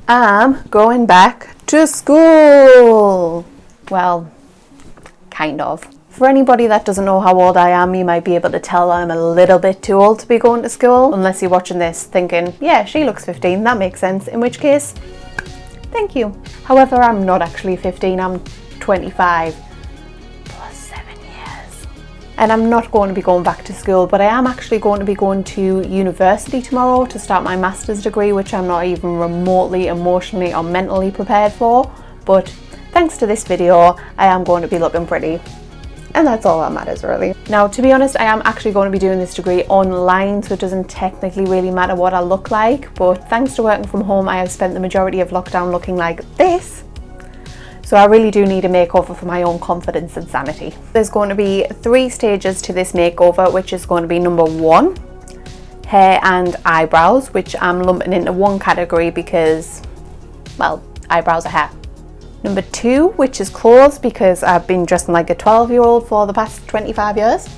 I'm going back to school. Well, kind of. For anybody that doesn't know how old I am, you might be able to tell I'm a little bit too old to be going to school, unless you're watching this thinking, yeah, she looks 15, that makes sense, in which case, thank you. However, I'm not actually 15, I'm 25 plus 7 years. And I'm not going to be going back to school, but I am actually going to be going to university tomorrow to start my master's degree, which I'm not even remotely emotionally or mentally prepared for. But thanks to this video, I am going to be looking pretty. And that's all that matters, really. Now, to be honest, I am actually going to be doing this degree online, so it doesn't technically really matter what I look like. But thanks to working from home, I have spent the majority of lockdown looking like this. So I really do need a makeover for my own confidence and sanity. There's going to be 3 stages to this makeover, which is going to be number 1, hair and eyebrows, which I'm lumping into one category because, well, eyebrows are hair. Number 2, which is clothes, because I've been dressing like a 12-year-old for the past 25 years.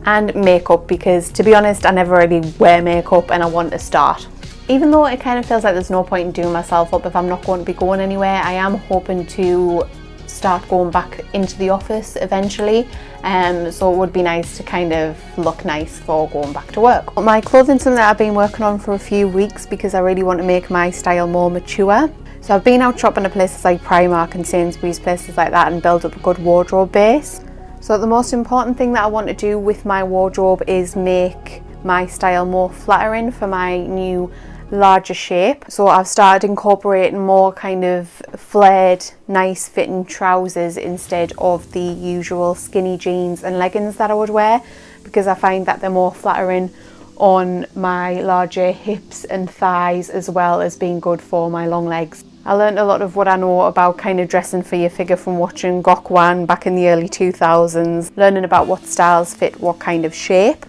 And makeup, because to be honest, I never really wear makeup and I want to start. Even though it kind of feels like there's no point in doing myself up if I'm not going to be going anywhere, I am hoping to start going back into the office eventually. So it would be nice to kind of look nice for going back to work. My clothing's something that I've been working on for a few weeks because I really want to make my style more mature. So I've been out shopping at places like Primark and Sainsbury's, places like that, and build up a good wardrobe base. So the most important thing that I want to do with my wardrobe is make my style more flattering for my new larger shape. So I've started incorporating more kind of flared, nice fitting trousers instead of the usual skinny jeans and leggings that I would wear, because I find that they're more flattering on my larger hips and thighs, as well as being good for my long legs. I learned a lot of what I know about kind of dressing for your figure from watching Gok Wan back in the early 2000s, learning about what styles fit what kind of shape.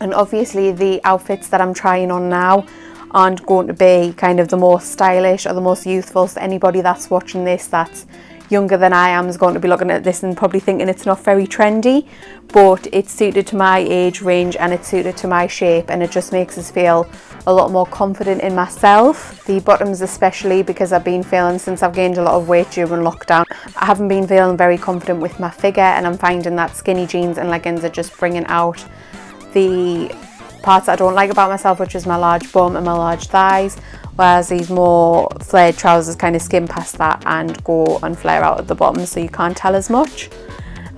And obviously the outfits that I'm trying on now aren't going to be kind of the most stylish or the most youthful, so anybody that's watching this that's younger than I am is going to be looking at this and probably thinking it's not very trendy, but it's suited to my age range and it's suited to my shape, and it just makes us feel a lot more confident in myself. The bottoms especially, because I've been feeling, since I've gained a lot of weight during lockdown, I haven't been feeling very confident with my figure, and I'm finding that skinny jeans and leggings are just bringing out the parts that I don't like about myself, which is my large bum and my large thighs, whereas these more flared trousers kind of skim past that and go and flare out at the bottom, so you can't tell as much.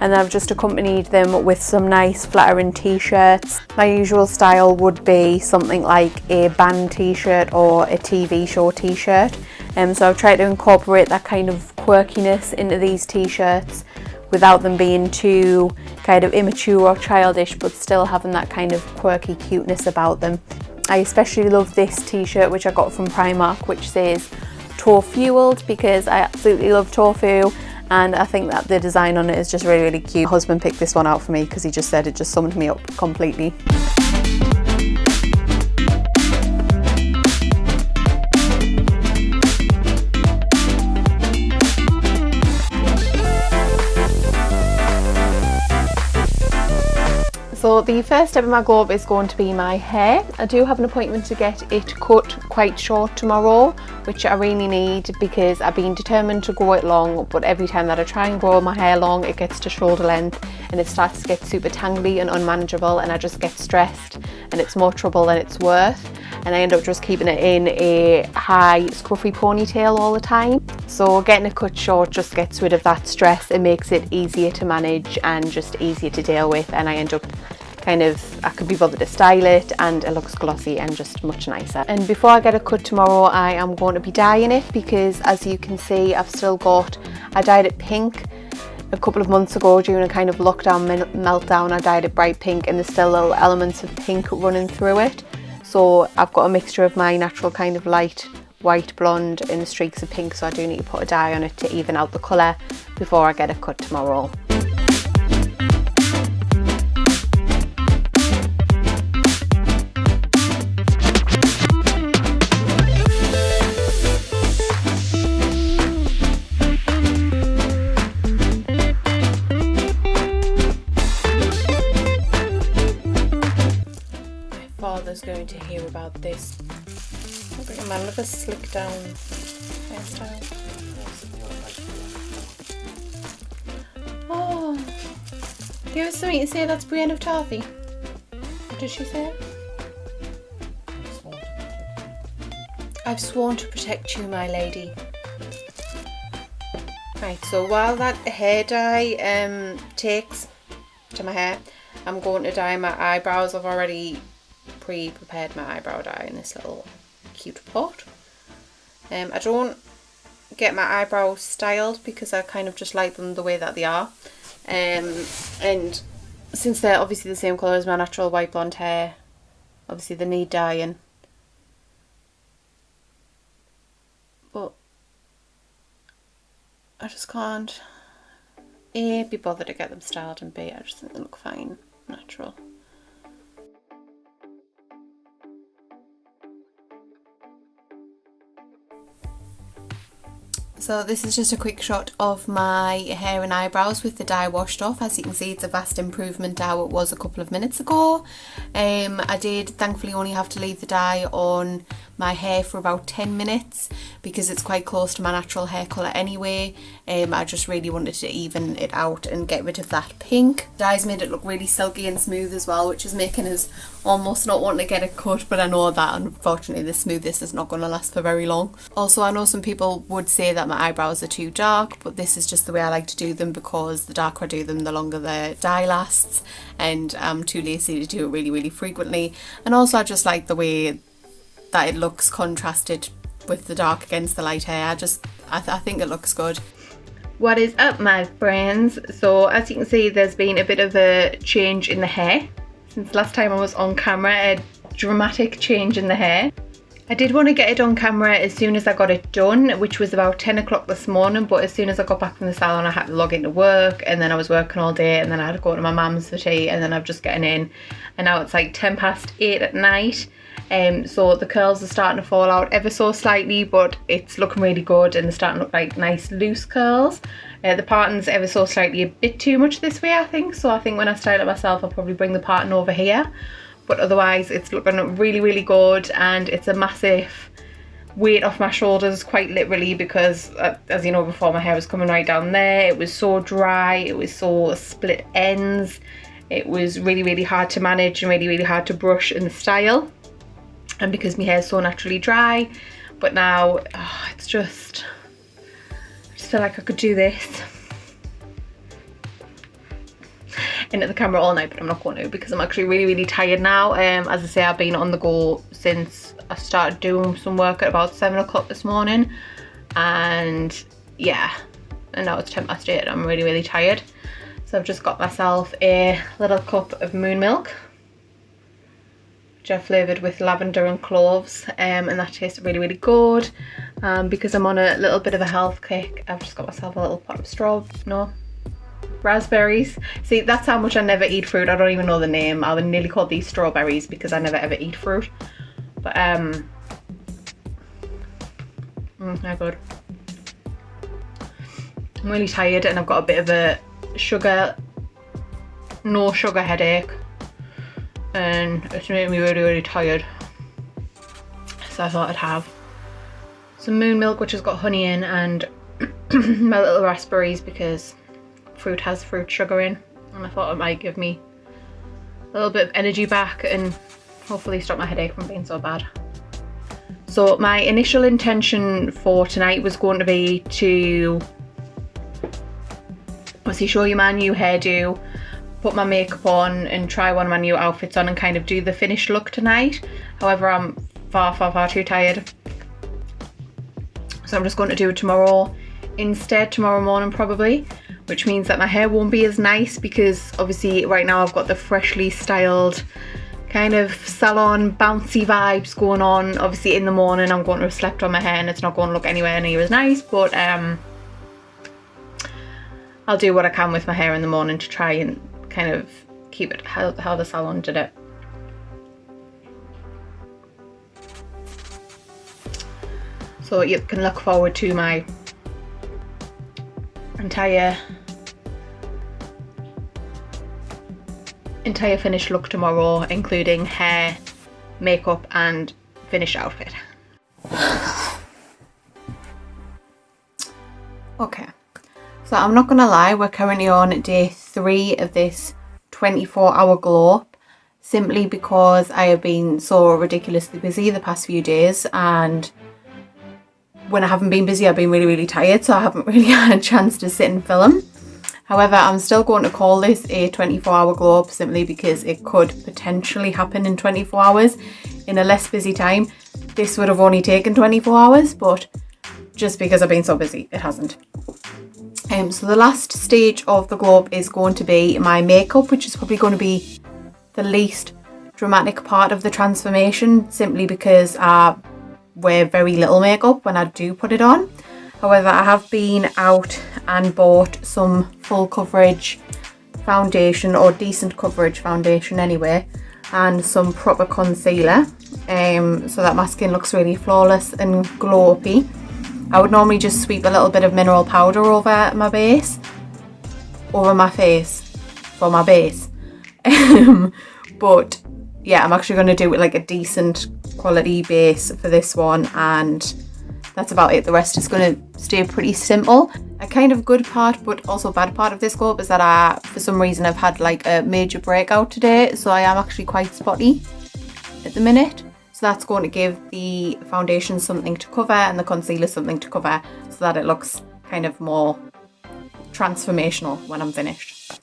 And I've just accompanied them with some nice flattering t-shirts. My usual style would be something like a band t-shirt or a TV show t-shirt, so I've tried to incorporate that kind of quirkiness into these t-shirts without them being too kind of immature or childish, but still having that kind of quirky cuteness about them. I especially love this t-shirt, which I got from Primark, which says "Tofueled," because I absolutely love tofu, and I think that the design on it is just really, really cute. My husband picked this one out for me because he just said it just summed me up completely. So the first step in my glow up is going to be my hair. I do have an appointment to get it cut quite short tomorrow, which I really need because I've been determined to grow it long, but every time that I try and grow my hair long, it gets to shoulder length and it starts to get super tangly and unmanageable, and I just get stressed and it's more trouble than it's worth, and I end up just keeping it in a high scruffy ponytail all the time. So getting it cut short just gets rid of that stress. It makes it easier to manage and just easier to deal with, and I end up I could be bothered to style it, and it looks glossy and just much nicer. And before I get it cut tomorrow, I am going to be dyeing it, because as you can see, I dyed it pink a couple of months ago during a kind of lockdown meltdown. I dyed it bright pink and there's still little elements of pink running through it. So I've got a mixture of my natural kind of light white blonde and the streaks of pink, so I do need to put a dye on it to even out the colour before I get it cut tomorrow. Father's going to hear about this. I'll bring him man with a slick down hairstyle. Oh, there was something to say that's Brienne of Tarthy. What did she say? I've sworn to protect you, my lady. Right, so while that hair dye takes to my hair, I'm going to dye my eyebrows. I've already pre-prepared my eyebrow dye in this little cute pot. I don't get my eyebrows styled because I kind of just like them the way that they are. And since they're obviously the same colour as my natural white blonde hair, obviously they need dyeing. But I just can't A, be bothered to get them styled, and B, I just think they look fine, natural. So this is just a quick shot of my hair and eyebrows with the dye washed off. As you can see, it's a vast improvement to how it was a couple of minutes ago. I did thankfully only have to leave the dye on my hair for about 10 minutes because it's quite close to my natural hair colour anyway. I just really wanted to even it out and get rid of that pink. Dye's made it look really silky and smooth as well, which is making us almost not wanting to get it cut, but I know that unfortunately the smoothness is not going to last for very long. Also, I know some people would say that my eyebrows are too dark, but this is just the way I like to do them because the darker I do them, the longer the dye lasts, and I'm too lazy to do it really frequently. And also I just like the way that it looks contrasted with the dark against the light hair. I think it looks good. What is up, my friends? So as you can see, there's been a bit of a change in the hair since last time I was on camera. A dramatic change in the hair. I did want to get it on camera as soon as I got it done, which was about 10 o'clock this morning, but as soon as I got back from the salon I had to log into work, and then I was working all day, and then I had to go to my mum's for tea, and then I'm just getting in, and now it's like 8:10 at night. So the curls are starting to fall out ever so slightly, but it's looking really good and they're starting to look like nice loose curls. The parting's ever so slightly a bit too much this way, I think, so I think when I style it myself I'll probably bring the parting over here, but otherwise it's looking really good, and it's a massive weight off my shoulders, quite literally, because as you know before, my hair was coming right down there. It was so dry, it was so split ends, it was really hard to manage and really hard to brush and style. And because my hair is so naturally dry, but now I just feel like I could do this into the camera all night, but I'm not going to because I'm actually really tired now. As I say, I've been on the go since I started doing some work at about 7 o'clock this morning, and yeah, and now it's 8:10. I'm really tired, so I've just got myself a little cup of moon milk, which I flavoured with lavender and cloves, and that tastes really good. Because I'm on a little bit of a health kick, I've just got myself a little pot of raspberries. See, that's how much I never eat fruit. I don't even know the name. I would nearly call these strawberries because I never ever eat fruit. But they're good. I'm really tired and I've got a bit of a no sugar headache, and it's made me really tired, so I thought I'd have some moon milk, which has got honey in, and my little raspberries because fruit has fruit sugar in, and I thought it might give me a little bit of energy back and hopefully stop my headache from being so bad. So my initial intention for tonight was going to be to obviously show you my new hairdo, put my makeup on and try one of my new outfits on and kind of do the finished look tonight. However, I'm far too tired, so I'm just going to do it tomorrow instead, tomorrow morning probably, which means that my hair won't be as nice because obviously right now I've got the freshly styled kind of salon bouncy vibes going on. Obviously in the morning I'm going to have slept on my hair and it's not going to look anywhere near as nice, but I'll do what I can with my hair in the morning to try and kind of keep it how the salon did it. So you can look forward to my entire finished look tomorrow, including hair, makeup and finished outfit. Okay, so I'm not gonna lie, we're currently on day 3 of this 24-hour glow up, simply because I have been so ridiculously busy the past few days, and when I haven't been busy I've been really tired, so I haven't really had a chance to sit and film. However, I'm still going to call this a 24-hour glow up simply because it could potentially happen in 24 hours in a less busy time. This would have only taken 24 hours, but just because I've been so busy, it hasn't. So the last stage of the glow up is going to be my makeup, which is probably going to be the least dramatic part of the transformation, simply because I wear very little makeup when I do put it on. However, I have been out and bought some full coverage foundation, or decent coverage foundation anyway, and some proper concealer, so that my skin looks really flawless and glow-uppy. I would normally just sweep a little bit of mineral powder over my face for my base. But yeah, I'm actually going to do it like a decent quality base for this one, and that's about it. The rest is going to stay pretty simple. A kind of good part but also bad part of this glow up is that I, for some reason, I've had like a major breakout today, so I am actually quite spotty at the minute. So that's going to give the foundation something to cover and the concealer something to cover, so that it looks kind of more transformational when I'm finished.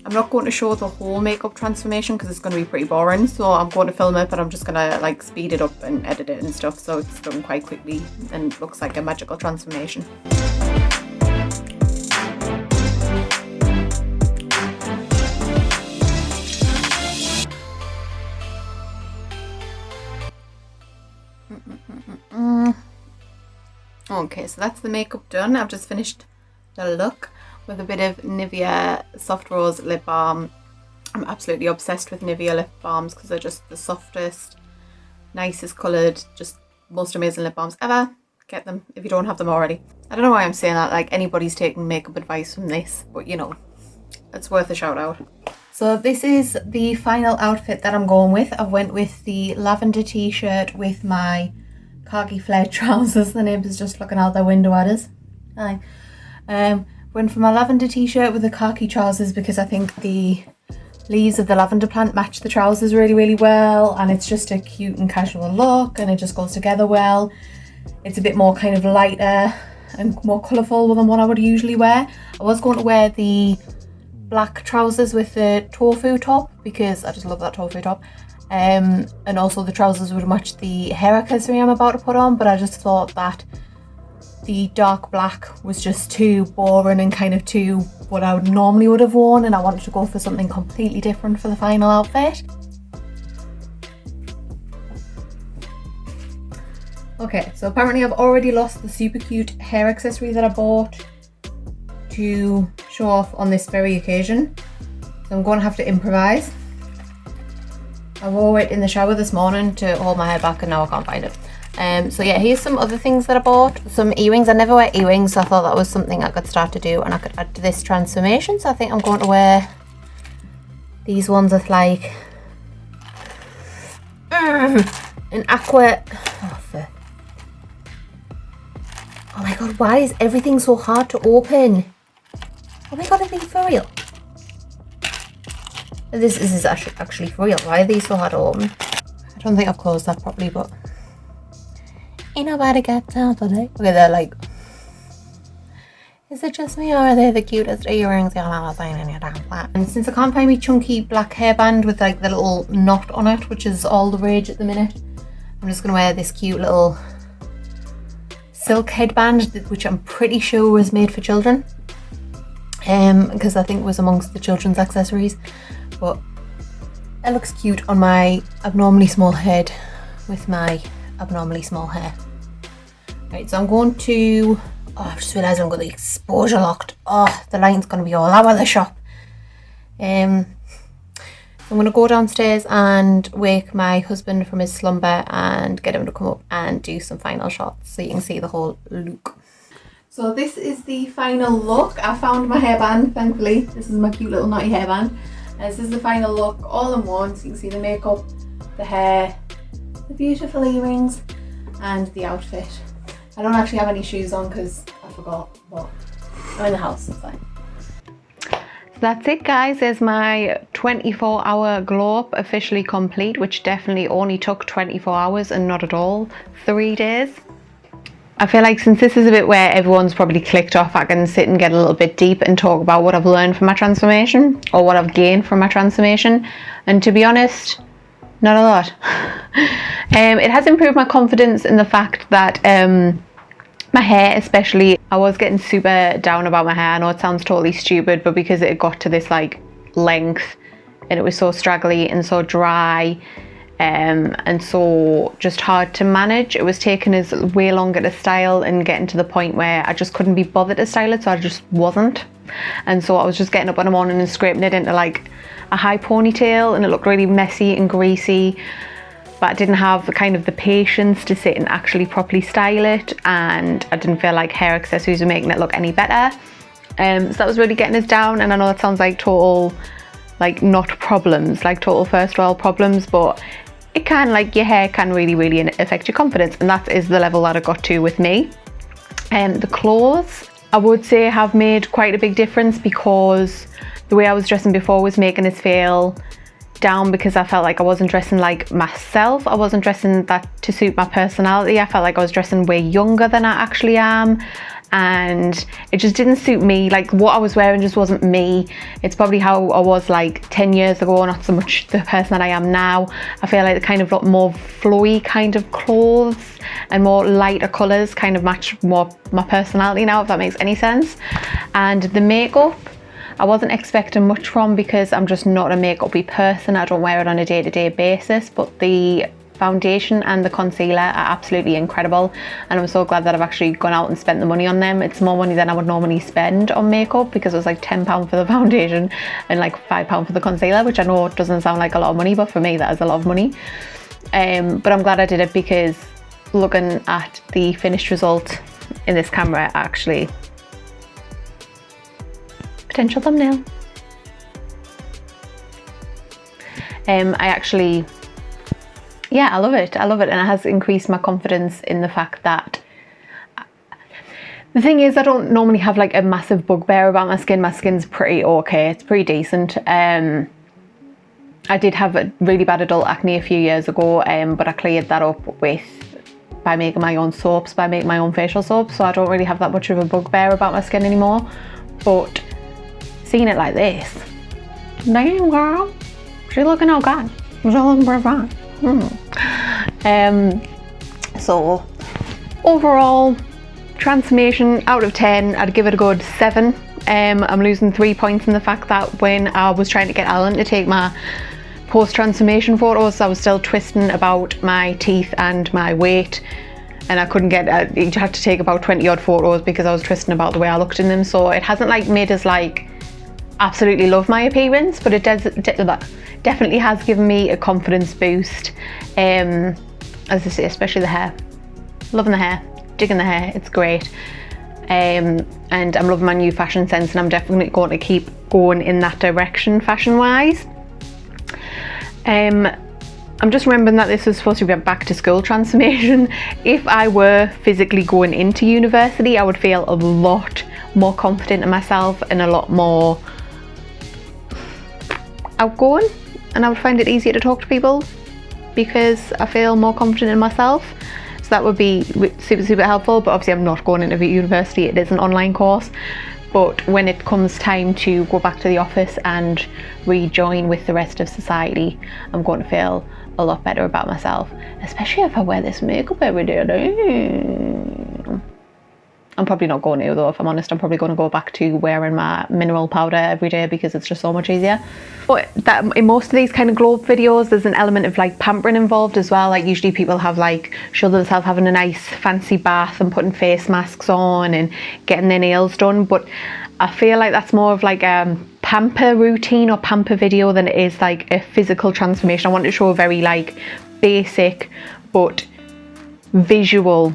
I'm not going to show the whole makeup transformation because it's going to be pretty boring, so I'm going to film it, but I'm just going to like speed it up and edit it and stuff, so it's done quite quickly and looks like a magical transformation. Okay, so that's the makeup done. I've just finished the look with a bit of Nivea Soft Rose lip balm. I'm absolutely obsessed with Nivea lip balms because they're just the softest, nicest coloured, just most amazing lip balms ever. Get them if you don't have them already. I don't know why I'm saying that, like anybody's taking makeup advice from this, but you know, it's worth a shout out. So this is the final outfit that I'm going with. I went with the lavender t-shirt with my khaki flared trousers. The neighbours just looking out their window at us. Hi. Went for my lavender t-shirt with the khaki trousers because I think the leaves of the lavender plant match the trousers really well, and it's just a cute and casual look, and it just goes together well. It's a bit more kind of lighter and more colourful than what I would usually wear. I was going to wear the black trousers with the tofu top because I just love that tofu top, and also the trousers would match the hair accessory I'm about to put on, but I just thought that the dark black was just too boring and kind of too what I would normally would have worn, and I wanted to go for something completely different for the final outfit. Okay, so apparently I've already lost the super cute hair accessory that I bought to show off on this very occasion, so I'm going to have to improvise. I wore it in the shower this morning to hold my hair back and now I can't find it. So yeah, here's some other things that I bought. Some earrings. I never wear earrings, so I thought that was something I could start to do and I could add to this transformation. So I think I'm going to wear these ones with like an aqua. Oh my god, why is everything so hard to open? Oh my god, are these for real? This is actually for real. Why are these so hard to open? I don't think I've closed that properly, but ain't nobody got time for that. Okay, they're like, is it just me or are they the cutest earrings you'll ever seen in your damn flat? And since I can't find me chunky black hairband with like the little knot on it, which is all the rage at the minute, I'm just gonna wear this cute little silk headband, which I'm pretty sure was made for children, because I think it was amongst the children's accessories, but it looks cute on my abnormally small head with my abnormally small hair. Right, so I'm going to, oh, I've just realised I've got the exposure locked. Oh, the light's going to be all over the shop. I'm going to go downstairs and wake my husband from his slumber and get him to come up and do some final shots so you can see the whole look. So this is the final look. I found my hairband, thankfully. This is my cute little knotty hairband. This is the final look all in one, so you can see the makeup, the hair, the beautiful earrings and the outfit. I don't actually have any shoes on because I forgot, but I'm in the house, it's fine. So that's it, guys. There's my 24-hour glow up officially complete, which definitely only took 24 hours and not at all 3 days. I feel like since this is a bit where everyone's probably clicked off, I can sit and get a little bit deep and talk about what I've learned from my transformation or what I've gained from my transformation. And to be honest, not a lot. It has improved my confidence in the fact that my hair especially, I was getting super down about my hair. I know it sounds totally stupid, but because it got to this like length and it was so straggly and so dry, and so just hard to manage, it was taking us way longer to style and getting to the point where I just couldn't be bothered to style it, so I just wasn't. And so I was just getting up in the morning and scraping it into like a high ponytail, and it looked really messy and greasy, but I didn't have the patience to sit and actually properly style it, and I didn't feel like hair accessories were making it look any better. So that was really getting us down, and I know it sounds like total like not problems, like total first world problems, but it can, like, your hair can really affect your confidence, and that is the level that I got to with me. The clothes, I would say, have made quite a big difference, because the way I was dressing before was making us feel down, because I felt like I wasn't dressing like myself. I wasn't dressing that to suit my personality. I felt like I was dressing way younger than I actually am, and it just didn't suit me. Like, what I was wearing just wasn't me. It's probably how I was like 10 years ago, not so much the person that I am now. I feel like the kind of more flowy kind of clothes and more lighter colours kind of match more my personality now, if that makes any sense. And the makeup, I wasn't expecting much from, because I'm just not a makeup-y person. I don't wear it on a day-to-day basis, but the foundation and the concealer are absolutely incredible, and I'm so glad that I've actually gone out and spent the money on them. It's more money than I would normally spend on makeup, because it was like £10 for the foundation and like £5 for the concealer, which I know doesn't sound like a lot of money, but for me that is a lot of money. But I'm glad I did it, because looking at the finished result in this camera, actually, potential thumbnail, I love it, and it has increased my confidence in the fact that, the thing is, I don't normally have like a massive bugbear about my skin. My skin's pretty okay, it's pretty decent. I did have a really bad adult acne a few years ago, but I cleared that up by making my own soaps, by making my own facial soaps, so I don't really have that much of a bugbear about my skin anymore. But seeing it like this, damn girl, she's looking okay. She's looking pretty fine. So overall transformation out of 10, I'd give it a good 7. I'm losing 3 points in the fact that when I was trying to get Alan to take my post-transformation photos, I was still twisting about my teeth and my weight, and I couldn't get you had to take about 20 odd photos because I was twisting about the way I looked in them. So it hasn't like made us like absolutely love my appearance, but it definitely has given me a confidence boost. As I say, especially the hair. Loving the hair, digging the hair, it's great. And I'm loving my new fashion sense, and I'm definitely going to keep going in that direction fashion wise. I'm just remembering that this was supposed to be a back to school transformation. If I were physically going into university, I would feel a lot more confident in myself and a lot more outgoing, and I would find it easier to talk to people because I feel more confident in myself. So that would be super helpful. But obviously I'm not going into university, it is an online course. But when it comes time to go back to the office and rejoin with the rest of society, I'm going to feel a lot better about myself, especially if I wear this makeup every day. I'm probably not going to, though, if I'm honest. I'm probably going to go back to wearing my mineral powder every day because it's just so much easier. But that, in most of these kind of glow up videos, there's an element of like pampering involved as well. Like usually people have like show themselves having a nice fancy bath and putting face masks on and getting their nails done. But I feel like that's more of like a pamper routine or pamper video than it is like a physical transformation. I want to show a very like basic but visual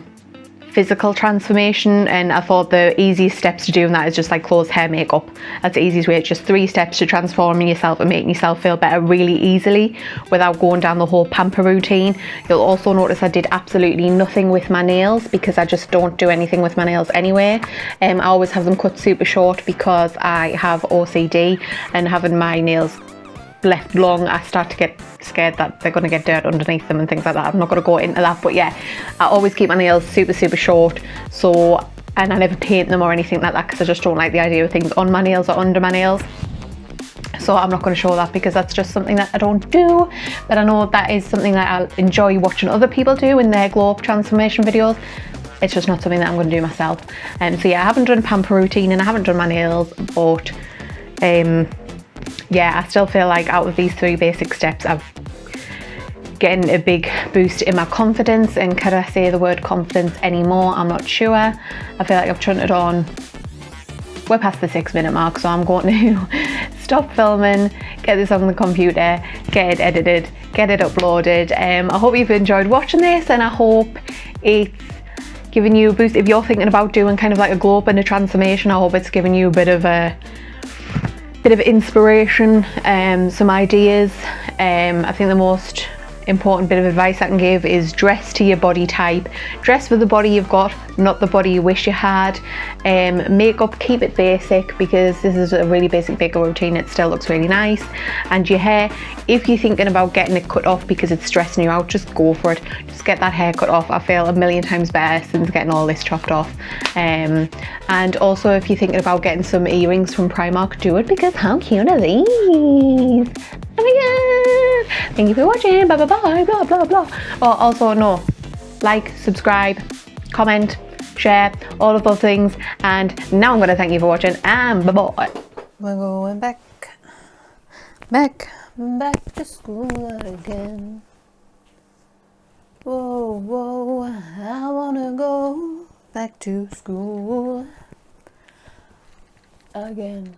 physical transformation, and I thought the easiest steps to doing that is just like clothes, hair, makeup. That's the easiest way. It's just 3 steps to transforming yourself and making yourself feel better really easily without going down the whole pamper routine. You'll also notice I did absolutely nothing with my nails because I just don't do anything with my nails anyway. I always have them cut super short because I have OCD, and having my nails left long, I start to get scared that they're going to get dirt underneath them and things like that. I'm not going to go into that, but yeah, I always keep my nails super short. So, and I never paint them or anything like that because I just don't like the idea of things on my nails or under my nails. So I'm not going to show that because that's just something that I don't do, but I know that is something that I enjoy watching other people do in their glow up transformation videos. It's just not something that I'm going to do myself. So yeah, I haven't done a pamper routine and I haven't done my nails, but yeah, I still feel like out of these 3 basic steps, I've getting a big boost in my confidence. And could I say the word confidence anymore? I'm not sure. I feel like I've turned it on. We're past the 6-minute mark, so I'm going to stop filming, get this on the computer, get it edited, get it uploaded. I hope you've enjoyed watching this, and I hope it's giving you a boost. If you're thinking about doing kind of like a glow up and a transformation, I hope it's giving you a bit of inspiration, some ideas. I think the most important bit of advice I can give is dress to your body type. Dress for the body you've got, not the body you wish you had. Makeup, keep it basic because this is a really basic makeup routine. It still looks really nice. And your hair, if you're thinking about getting it cut off because it's stressing you out, just go for it. Just get that hair cut off. I feel a million times better since getting all this chopped off. And also if you're thinking about getting some earrings from Primark, do it because how cute are these? Oh my god! Thank you for watching. Bye bye bye. Blah blah blah. Oh, also no, like, subscribe, comment, share, all of those things. And now I'm going to thank you for watching, and bye bye. We're going back to school again. Whoa, whoa, I wanna go back to school again.